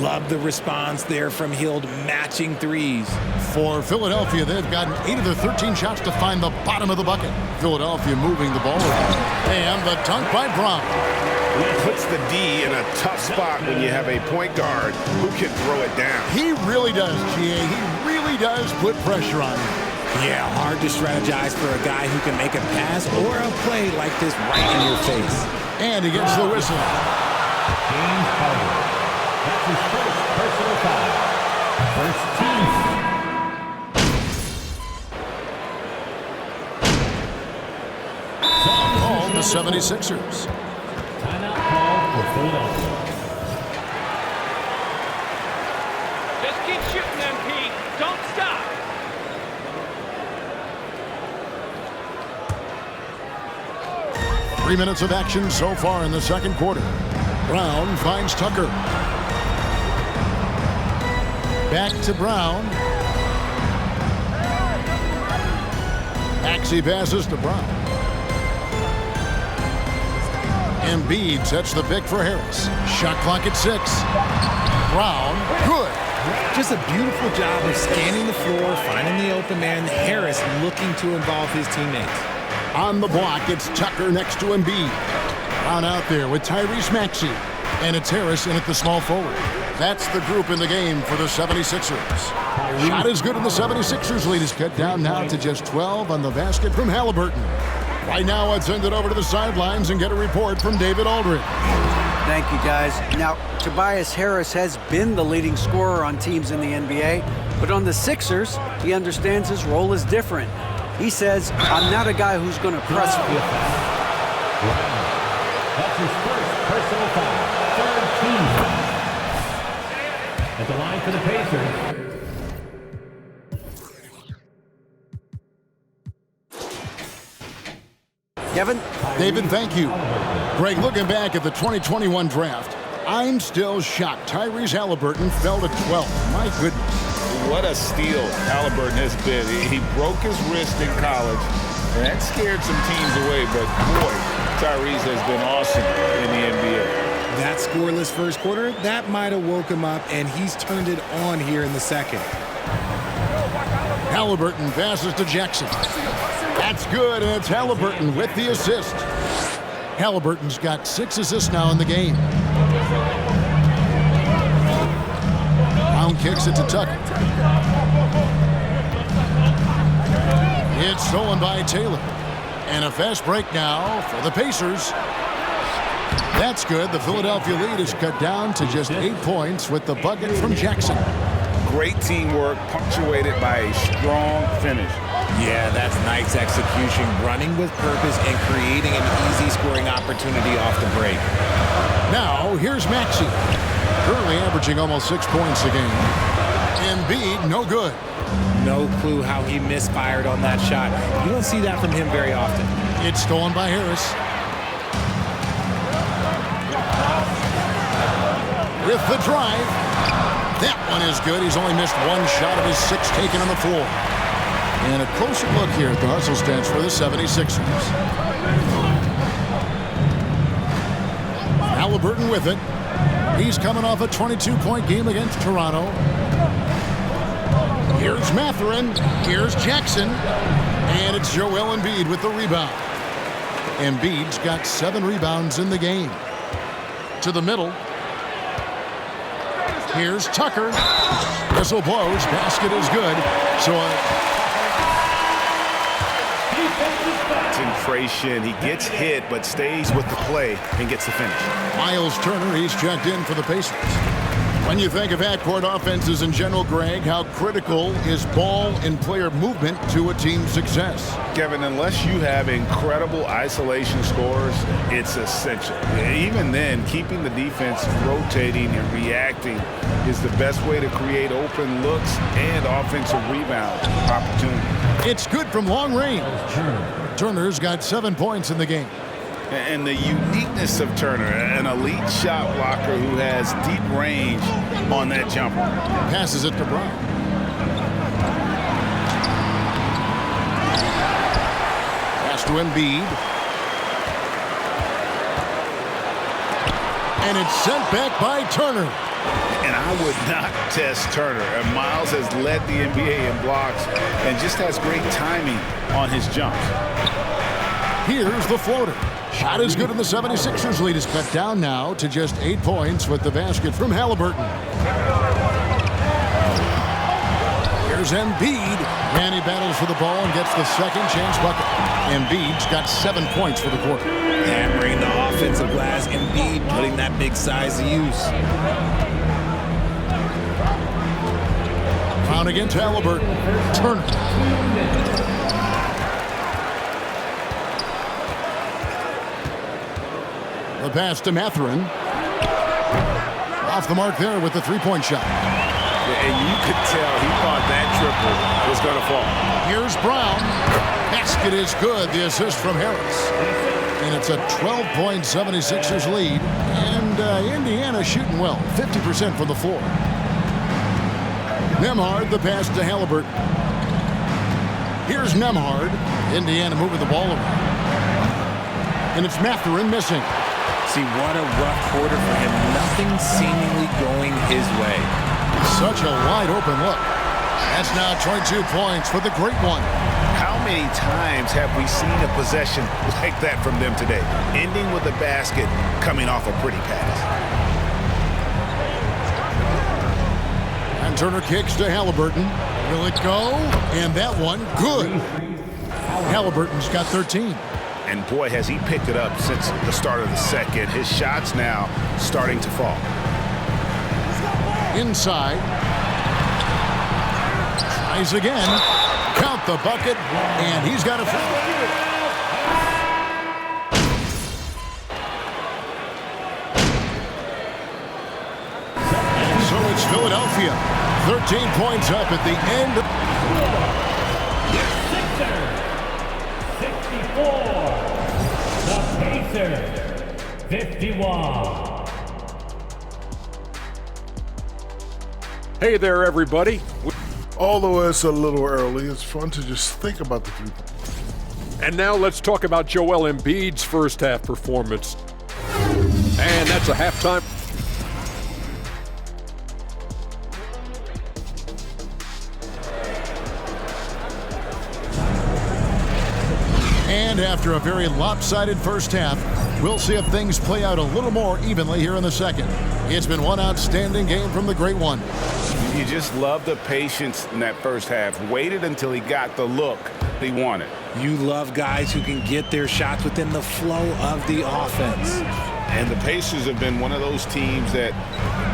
Speaker 8: Love the response there from Hield, matching threes.
Speaker 7: For Philadelphia, they've gotten 8 of their 13 shots to find the bottom of the bucket. Philadelphia moving the ball around. And the dunk by Brown.
Speaker 9: He puts the D in a tough spot when you have a point guard who can throw it down.
Speaker 7: He really does, G.A. He really does put pressure on him.
Speaker 8: Yeah, hard to strategize for a guy who can make a pass or a play like this right in your face.
Speaker 7: And he gets the whistle.
Speaker 10: James Harden. That's his first personal foul. First team.
Speaker 7: Call the 76ers.
Speaker 10: Timeout call for Philadelphia.
Speaker 13: Just keep shooting them, Pete. Don't stop.
Speaker 7: Three minutes of action so far in the second quarter. Brown finds Tucker. Back to Brown. Maxey passes to Brown. Embiid sets the pick for Harris. Shot clock at 6. Brown, good.
Speaker 8: Just a beautiful job of scanning the floor, finding the open man. Harris looking to involve his teammates.
Speaker 7: On the block, it's Tucker next to Embiid. Brown out there with Tyrese Maxey. And it's Harris in at the small forward. That's the group in the game for the 76ers. Shot is good, and the 76ers lead is cut down now to just 12 on the basket from Halliburton. Right now, let's send it over to the sidelines and get a report from David Aldridge.
Speaker 11: Thank you, guys. Now, Tobias Harris has been the leading scorer on teams in the NBA, but on the Sixers, he understands his role is different. He says, I'm not a guy who's going to press.
Speaker 10: That's his first personal foul. Third team foul. At the line for the Pacers.
Speaker 11: Kevin?
Speaker 7: David, thank you. Greg, looking back at the 2021 draft, I'm still shocked Tyrese Halliburton fell to 12th. My goodness.
Speaker 9: What a steal Halliburton has been. He broke his wrist in college, and that scared some teams away, but boy, Tyrese has been awesome in the NBA.
Speaker 8: That scoreless first quarter, that might have woke him up, and he's turned it on here in the second.
Speaker 7: Halliburton passes to Jackson. That's good, and it's Halliburton with the assist. Halliburton's got 6 assists now in the game. Brown kicks it to Tucker. It's stolen by Taylor. And a fast break now for the Pacers. That's good. The Philadelphia lead is cut down to just 8 points with the bucket from Jackson.
Speaker 9: Great teamwork punctuated by a strong finish.
Speaker 8: Yeah, that's nice execution, running with purpose and creating an easy scoring opportunity off the break.
Speaker 7: Now, here's Maxey. Currently averaging almost 6 points a game. Embiid, no good.
Speaker 8: No clue how he misfired on that shot. You don't see that from him very often.
Speaker 7: It's stolen by Harris. with the drive. That one is good. He's only missed one shot of his 6 taken on the floor. And a closer look here at the hustle stats for the 76ers. Halliburton with it. He's coming off a 22-point game against Toronto. Here's Mathurin. Here's Jackson. And it's Joel Embiid with the rebound. Embiid's got 7 rebounds in the game. To the middle. Here's Tucker. Whistle blows. Basket is good. So
Speaker 9: concentration. He gets hit but stays with the play and gets the finish.
Speaker 7: Miles Turner, he's checked in for the Pacers. When you think of half-court offenses in general, Greg, how critical is ball and player movement to a team's success?
Speaker 9: Kevin, unless you have incredible isolation scores, it's essential. Even then, keeping the defense rotating and reacting is the best way to create open looks and offensive rebound opportunity.
Speaker 7: It's good from long range. Turner's got 7 points in the game.
Speaker 9: And the uniqueness of Turner, an elite shot blocker who has deep range on that jumper.
Speaker 7: Passes it to Brown. Pass to Embiid. And it's sent back by Turner.
Speaker 9: And I would not test Turner. And Miles has led the NBA in blocks and just has great timing on his jumps.
Speaker 7: Here's the floater. Shot is good, and the 76ers lead is cut down now to just 8 points with the basket from Halliburton. Here's Embiid, and he battles for the ball and gets the second chance bucket. Embiid's got 7 points for the quarter.
Speaker 8: Hammering the offensive glass. Embiid putting that big size to use.
Speaker 7: Brown against Halliburton. Turner. The pass to Mathurin. Off the mark there with the 3-point shot.
Speaker 9: And you could tell he thought that triple was going to fall.
Speaker 7: Here's Brown. Basket is good. The assist from Harris. And it's a 12-point 76ers lead. And Indiana shooting well. 50% from the floor. Nembhard, the pass to Halliburton. Here's Nembhard. Indiana moving the ball around. And it's Mathurin missing.
Speaker 8: See, what a rough quarter for him. Nothing seemingly going his way.
Speaker 7: Such a wide open look. That's now 22 points for the great one.
Speaker 9: How many times have we seen a possession like that from them today? Ending with a basket coming off a pretty pass.
Speaker 7: And Turner kicks to Halliburton. Will it go? And that one, good. Halliburton's got 13.
Speaker 9: And boy, has he picked it up since the start of the second. His shots now starting to fall.
Speaker 7: Inside. Tries again. Count the bucket. And he's got a foul. So it's Philadelphia. 13 points up at the end.
Speaker 10: 51.
Speaker 14: Hey there, everybody.
Speaker 15: Although it's a little early, it's fun to just think about the 3-point.
Speaker 14: And now let's talk about Joel Embiid's first half performance. And that's a halftime.
Speaker 7: And after a very lopsided first half, we'll see if things play out a little more evenly here in the second. It's been one outstanding game from the great one.
Speaker 9: You just love the patience in that first half. Waited until he got the look he wanted.
Speaker 8: You love guys who can get their shots within the flow of the offense.
Speaker 9: And the Pacers have been one of those teams that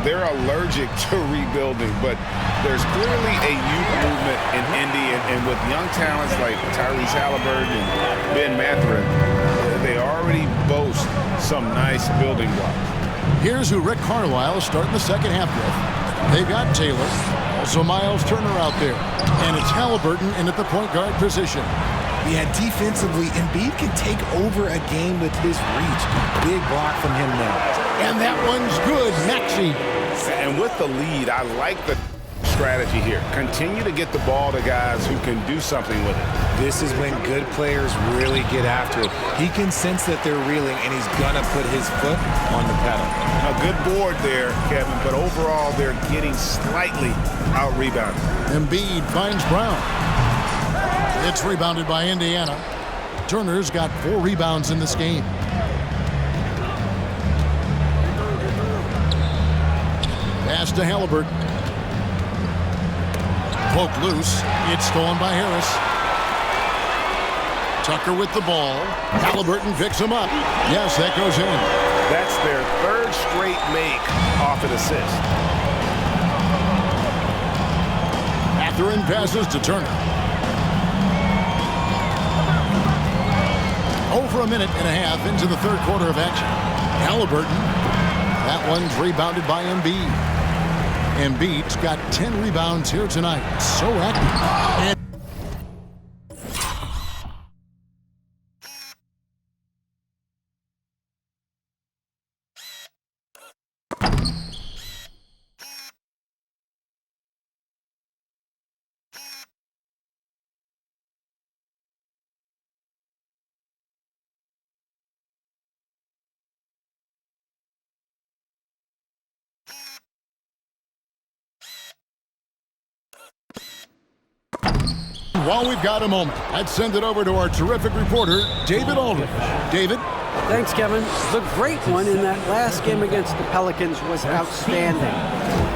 Speaker 9: they're allergic to rebuilding, but there's clearly a youth movement in Indy, and with young talents like Tyrese Halliburton and Ben Mathurin, they already boast some nice building blocks.
Speaker 7: Here's who Rick Carlisle is starting the second half with. They've got Taylor, also Miles Turner out there, and it's Halliburton in at the point guard position.
Speaker 8: Yeah, defensively, Embiid can take over a game with his reach. Big block from him there.
Speaker 7: And that one's good. Maxey
Speaker 9: And with the lead, I like the strategy here. Continue to get the ball to guys who can do something with it.
Speaker 8: This is when good players really get after it. He can sense that they're reeling, and he's going to put his foot on the pedal.
Speaker 9: A good board there, Kevin, but overall they're getting slightly out-rebounded.
Speaker 7: Embiid finds Brown. It's rebounded by Indiana. Turner's got 4 rebounds in this game. Pass to Halliburton. Poked loose. It's stolen by Harris. Tucker with the ball. Halliburton picks him up. Yes, that goes in.
Speaker 9: That's their 3rd straight make off an assist.
Speaker 7: Mathurin passes to Turner. Over a minute and a half into the 3rd quarter of action. Halliburton. That one's rebounded by Embiid. Embiid's got 10 rebounds here tonight. So active. While we've got a moment, let's send it over to our terrific reporter, David Aldridge. David?
Speaker 11: Thanks, Kevin. The great one in that last game against the Pelicans was outstanding.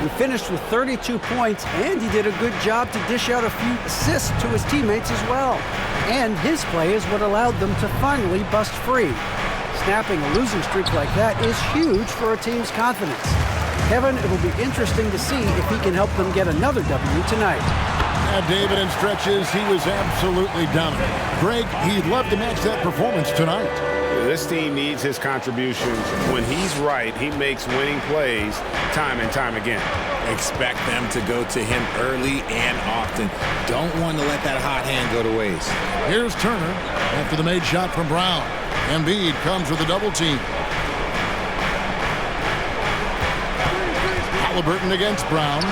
Speaker 11: He finished with 32 points, and he did a good job to dish out a few assists to his teammates as well. And his play is what allowed them to finally bust free. Snapping a losing streak like that is huge for a team's confidence. Kevin, it'll be interesting to see if he can help them get another W tonight.
Speaker 7: David, in stretches, he was absolutely dominant. Greg, he'd love to match that performance tonight.
Speaker 9: This team needs his contributions. When he's right, he makes winning plays time and time again.
Speaker 8: Expect them to go to him early and often. Don't want to let that hot hand go to waste.
Speaker 7: Here's Turner after the made shot from Brown. Embiid comes with a double team. Halliburton against Brown.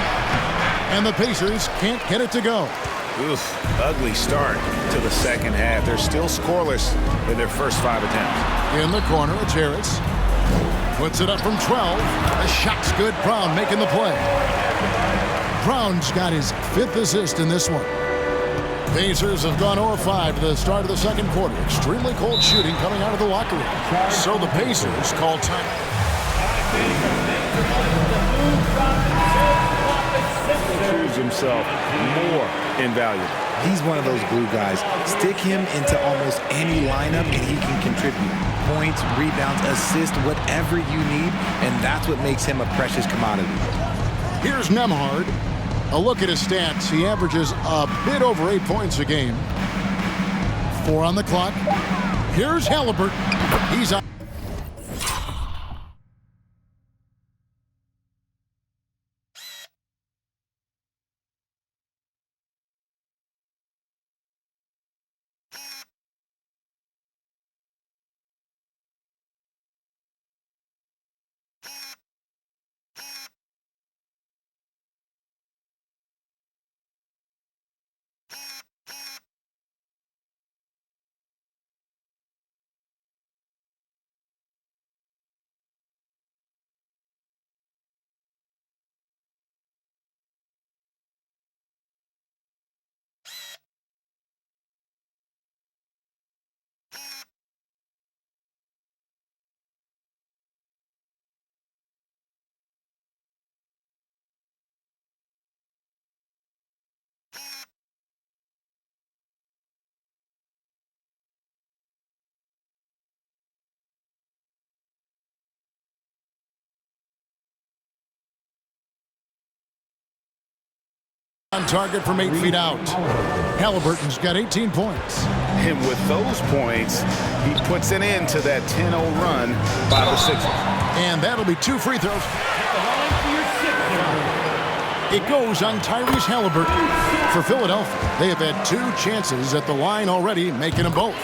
Speaker 7: And the Pacers can't get it to go.
Speaker 9: Oof, ugly start to the second half. They're still scoreless in their first 5 attempts.
Speaker 7: In the corner, it's Harris. Puts it up from 12. The shot's good. Brown making the play. Brown's got his 5th assist in this one. Pacers have gone 0-5 to the start of the second quarter. Extremely cold shooting coming out of the locker room. So the Pacers call time.
Speaker 9: Proves himself more invaluable.
Speaker 8: He's one of those glue guys. Stick him into almost any lineup and he can contribute. Points, rebounds, assists, whatever you need, and that's what makes him a precious commodity.
Speaker 7: Here's Nembhard. A look at his stats. He averages a bit over 8 points a game. 4 on the clock. Here's Halliburton. He's on. On target from 8 feet out. Halliburton's got 18 points.
Speaker 9: And with those points, he puts an end to that 10-0 run by the Sixers.
Speaker 7: And that'll be 2 free throws. It goes on Tyrese Halliburton. For Philadelphia, they have had 2 chances at the line already, making them both.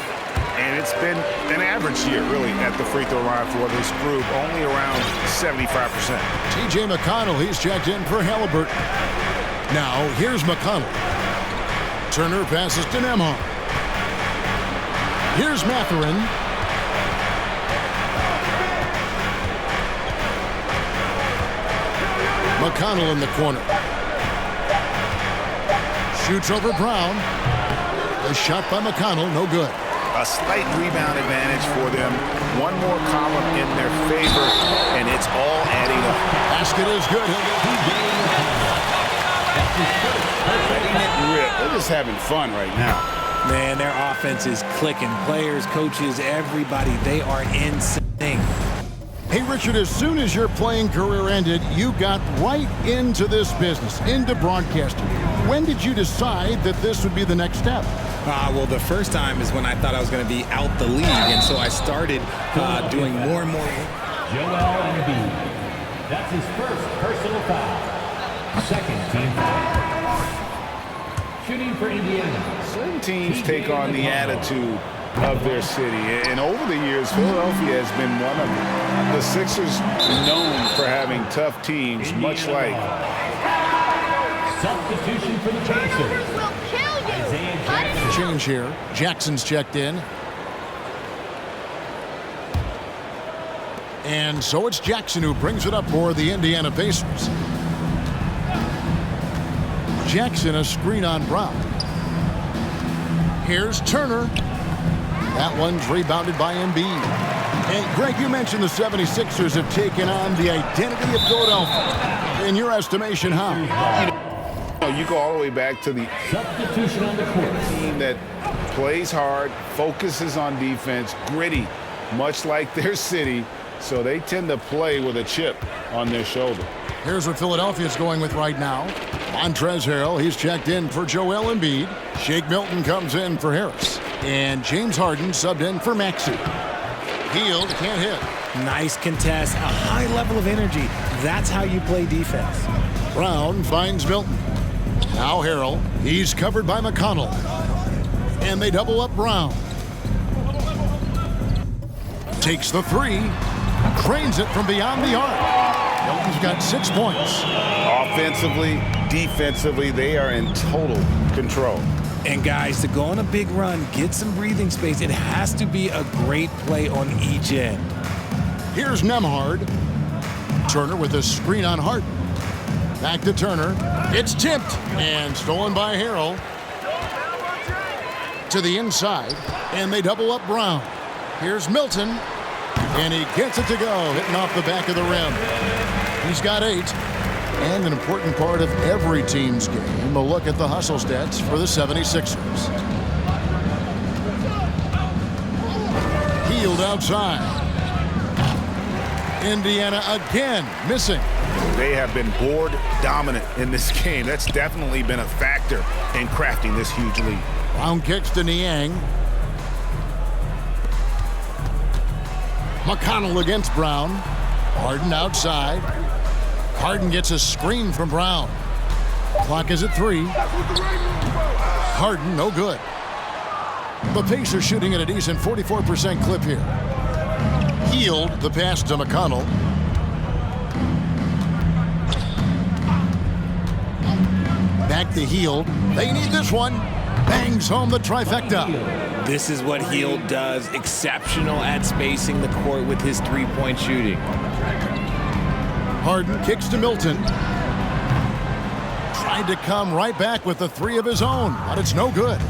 Speaker 9: And And it's been an average year, really, at the free throw line for this group, only around 75%.
Speaker 7: T.J. McConnell, he's checked in for Halliburton. Now, here's McConnell. Turner passes to Nembhard. Here's Mathurin. McConnell in the corner. Shoots over Brown. A shot by McConnell, no good.
Speaker 9: A slight rebound advantage for them. One more column in their favor, and it's all adding up.
Speaker 7: Basket is good.
Speaker 9: Letting it rip. They're just having fun right now.
Speaker 12: Man, their offense is clicking. Players, coaches, everybody, they are in sync.
Speaker 7: Hey, Richard, as soon as your playing career ended, you got right into this business, into broadcasting. When did you decide that this would be the next step?
Speaker 12: Well, the first time is when I thought I was going to be out the league, and so I started doing more and more.
Speaker 10: Joel Embiid. That's his first personal foul. Second team foul. Shooting for Indiana.
Speaker 9: Certain teams take on the attitude of their city, and over the years, Philadelphia has been one of them. The Sixers known for having tough teams, much like
Speaker 10: substitution for the Pacers.
Speaker 7: Change here. Jackson's checked in. And so it's Jackson who brings it up for the Indiana Pacers. Jackson, a screen on Brown. Here's Turner. That one's rebounded by Embiid. And Greg, you mentioned the 76ers have taken on the identity of Philadelphia. In your estimation, how?
Speaker 9: You go all the way back to the
Speaker 10: substitution on the court.
Speaker 9: Team that plays hard, focuses on defense, gritty, much like their city, so they tend to play with a chip on their shoulder.
Speaker 7: Here's what Philadelphia's going with right now. Montrezl Harrell, he's checked in for Joel Embiid. Shake Milton comes in for Harris. And James Harden subbed in for Maxey. Hield can't hit.
Speaker 12: Nice contest, a high level of energy. That's how you play defense.
Speaker 7: Brown finds Milton. Now Harrell, he's covered by McConnell. And they double up Brown. Takes the three, drains it from beyond the arc. Milton's got 6 points.
Speaker 9: Offensively, defensively, they are in total control.
Speaker 12: And guys, to go on a big run, get some breathing space, it has to be a great play on each end.
Speaker 7: Here's Nembhard. Turner with a screen on Harden. Back to Turner. It's tipped and stolen by Harrell. To the inside, and they double up Brown. Here's Milton, and he gets it to go, hitting off the back of the rim. He's got 8. And an important part of every team's game, a look at the hustle stats for the 76ers. Hield outside. Indiana again missing.
Speaker 9: They have been board dominant in this game. That's definitely been a factor in crafting this huge lead.
Speaker 7: Brown kicks to Niang. McConnell against Brown. Harden outside. Harden gets a screen from Brown. Clock is at 3. Harden, no good. The Pacers shooting at a decent 44% clip here. Hield the pass to McConnell. Back to Hield. They need this one. Bangs home the trifecta.
Speaker 12: This is what Hield does. Exceptional at spacing the court with his three-point shooting.
Speaker 7: Harden kicks to Milton. Tried to come right back with the 3 of his own, but it's no good.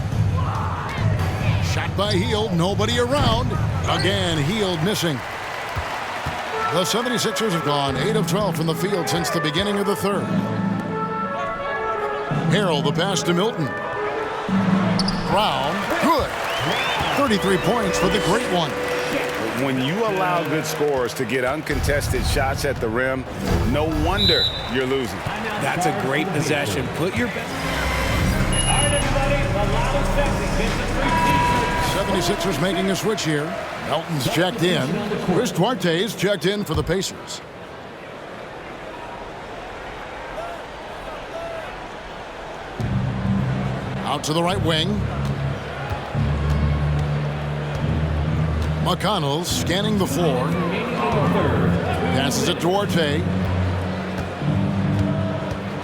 Speaker 7: Shot by Hield, nobody around. Again, Hield missing. The 76ers have gone 8 of 12 from the field since the beginning of the third. Harrell, the pass to Milton. Brown, good. 33 points for the great one.
Speaker 9: When you allow good scorers to get uncontested shots at the rim, no wonder you're losing.
Speaker 12: That's a great possession. Put your...
Speaker 10: All right, everybody, the loudest section gets the 3
Speaker 7: 76ers making a switch here. Melton's checked in. Chris Duarte's checked in for the Pacers. Out to the right wing. McConnell scanning the floor. Passes it to Duarte.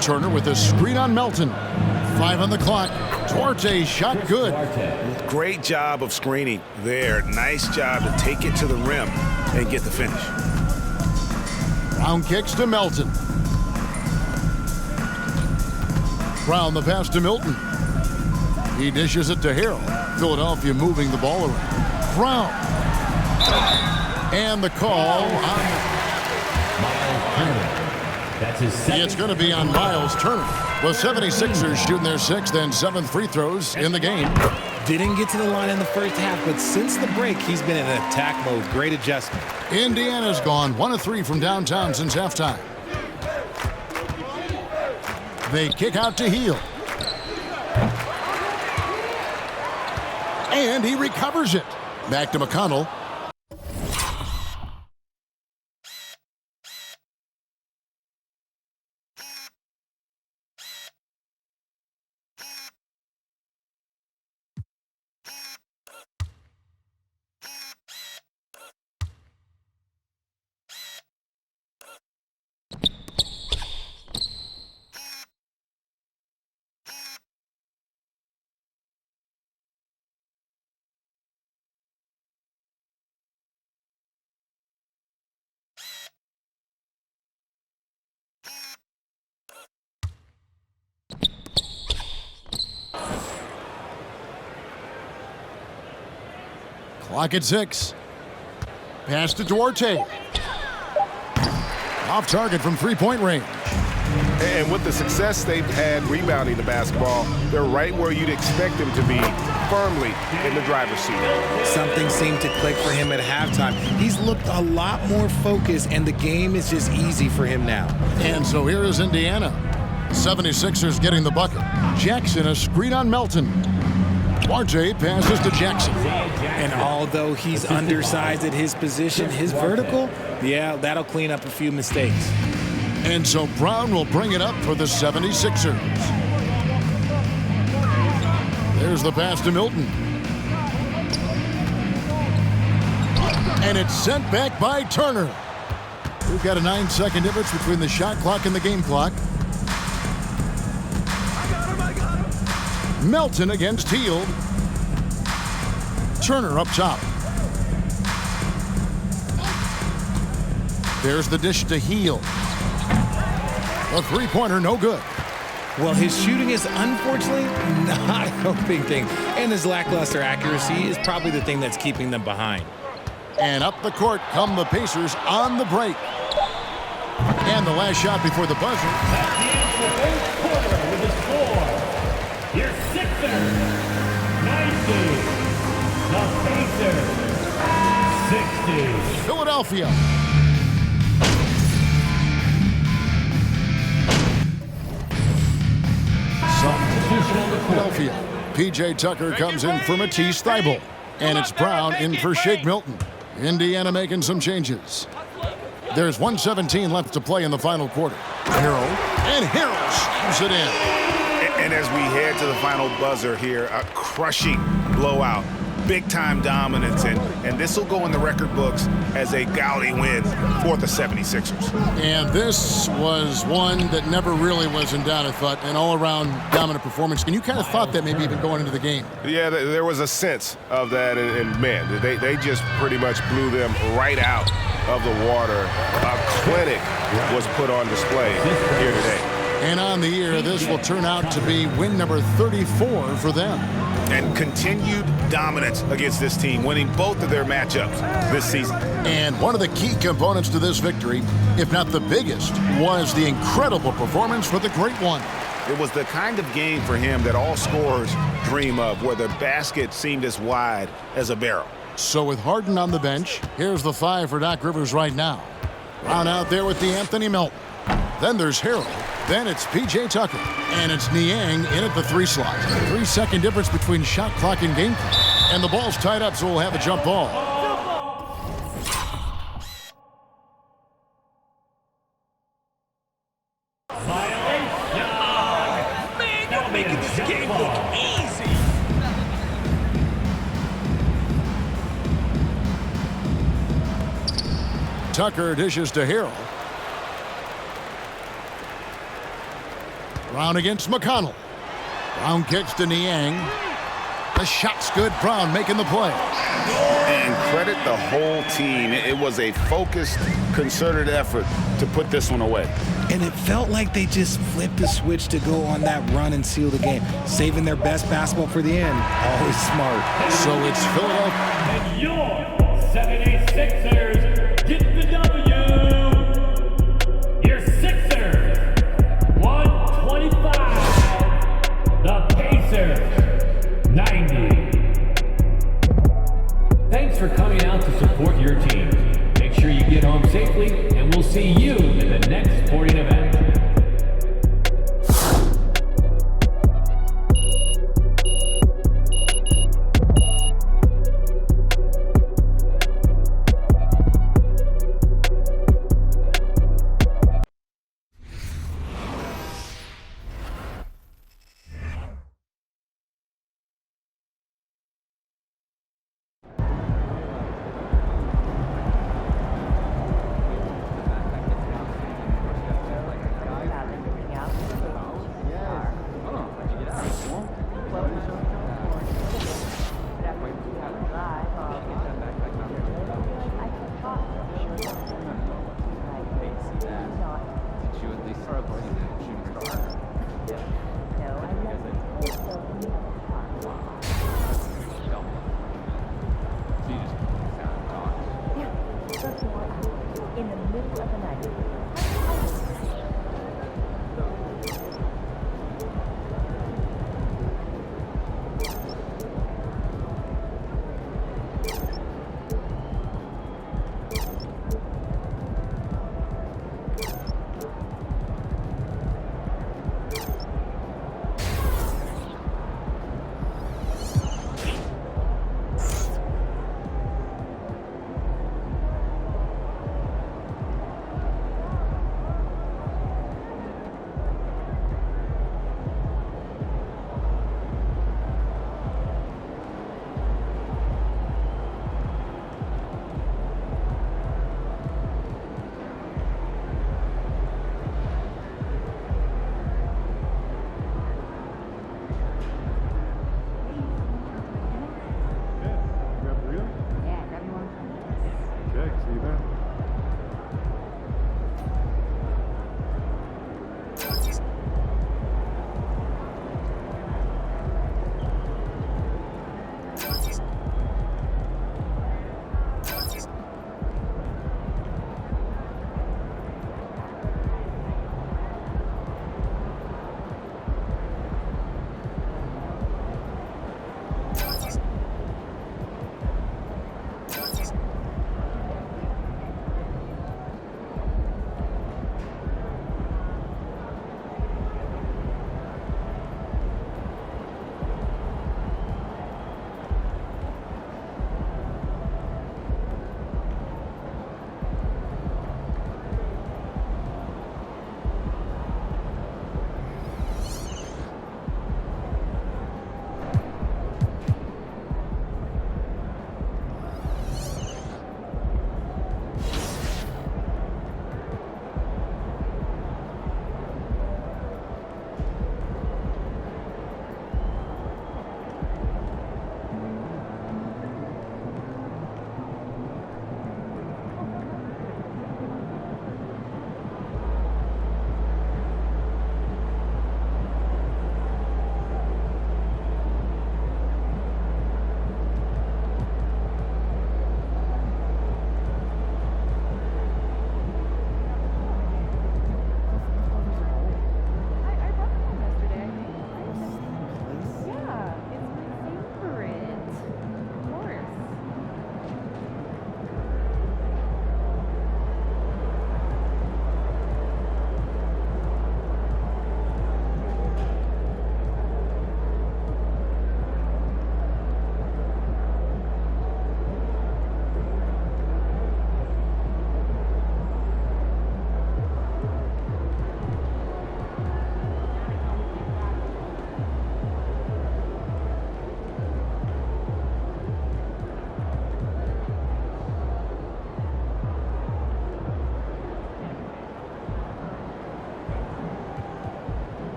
Speaker 7: Turner with a screen on Melton. 5 on the clock. Duarte shot good.
Speaker 9: Great job of screening there. Nice job to take it to the rim and get the finish.
Speaker 7: Brown kicks to Melton. Brown the pass to Milton. He dishes it to Harrell. Philadelphia moving the ball around. Brown. And the call on... It's going to be on Miles Turner. The 76ers shooting their 6th and 7th free throws in the game.
Speaker 12: Didn't get to the line in the first half, but since the break, he's been in attack mode. Great adjustment.
Speaker 7: Indiana's gone 1 of 3 from downtown since halftime. They kick out to Heel. And he recovers it. Back to McConnell. Clock at 6. Pass to Duarte. Off target from three-point range.
Speaker 9: And with the success they've had rebounding the basketball, they're right where you'd expect them to be, firmly in the driver's seat.
Speaker 12: Something seemed to click for him at halftime. He's looked a lot more focused, and the game is just easy for him now.
Speaker 7: And so here is Indiana. 76ers getting the bucket. Jackson a screen on Melton. Duarte passes to Jackson.
Speaker 12: And although he's undersized at his position, his vertical, yeah, that'll clean up a few mistakes.
Speaker 7: And so Brown will bring it up for the 76ers. There's the pass to Milton. And it's sent back by Turner. We've got a 9-second difference between the shot clock and the game clock. Melton against Hield. Turner up top. There's the dish to Hield. A three-pointer, no good.
Speaker 12: Well, his shooting is unfortunately not a coping thing, and his lackluster accuracy is probably the thing that's keeping them behind.
Speaker 7: And up the court come the Pacers on the break. And the last shot before the buzzer.
Speaker 10: At the end of the fourth quarter with the score, your Sixers 90, the Pacers 60.
Speaker 7: Philadelphia. Philadelphia. P.J. Tucker comes in for Matisse Thybulle. And it's Brown in for Shake Milton. Indiana making some changes. There's 1:17 left to play in the final quarter. Harrell. And Harrell slams it in.
Speaker 9: And as we head to the final buzzer here, a crushing blowout. Big-time dominance, and this will go in the record books as a gaudy win for the 76ers.
Speaker 7: And this was one that never really was in doubt, I thought, an all-around dominant performance. And you kind of thought that maybe even going into the game.
Speaker 9: Yeah, there was a sense of that, and man, they just pretty much blew them right out of the water. A clinic was put on display here today.
Speaker 7: And on the year, this will turn out to be win number 34 for them.
Speaker 9: And continued dominance against this team, winning both of their matchups this season.
Speaker 7: And one of the key components to this victory, if not the biggest, was the incredible performance for the Great One.
Speaker 9: It was the kind of game for him that all scorers dream of, where the basket seemed as wide as a barrel.
Speaker 7: So with Harden on the bench, here's the 5 for Doc Rivers right now. Brown out there with the Anthony Melton. Then there's Harrell. Then it's P.J. Tucker. And it's Niang in at the 3 slot. 3-second difference between shot clock and game clock. And the ball's tied up, so we'll have a jump ball.
Speaker 10: Man, you're making this game look easy.
Speaker 7: Tucker dishes to Harrell. Brown against McConnell. Brown kicks to Niang. The shot's good. Brown making the play.
Speaker 9: And credit the whole team. It was a focused, concerted effort to put this one away.
Speaker 12: And it felt like they just flipped the switch to go on that run and seal the game, saving their best basketball for the end. Always smart.
Speaker 7: So it's Philadelphia.
Speaker 10: And your 76ers get the W. Your Sixers, 125. The Pacers, 90. Thanks for coming out to support your team. Make sure you get home safely, and we'll see you in the next sporting event.
Speaker 16: In the middle of the night.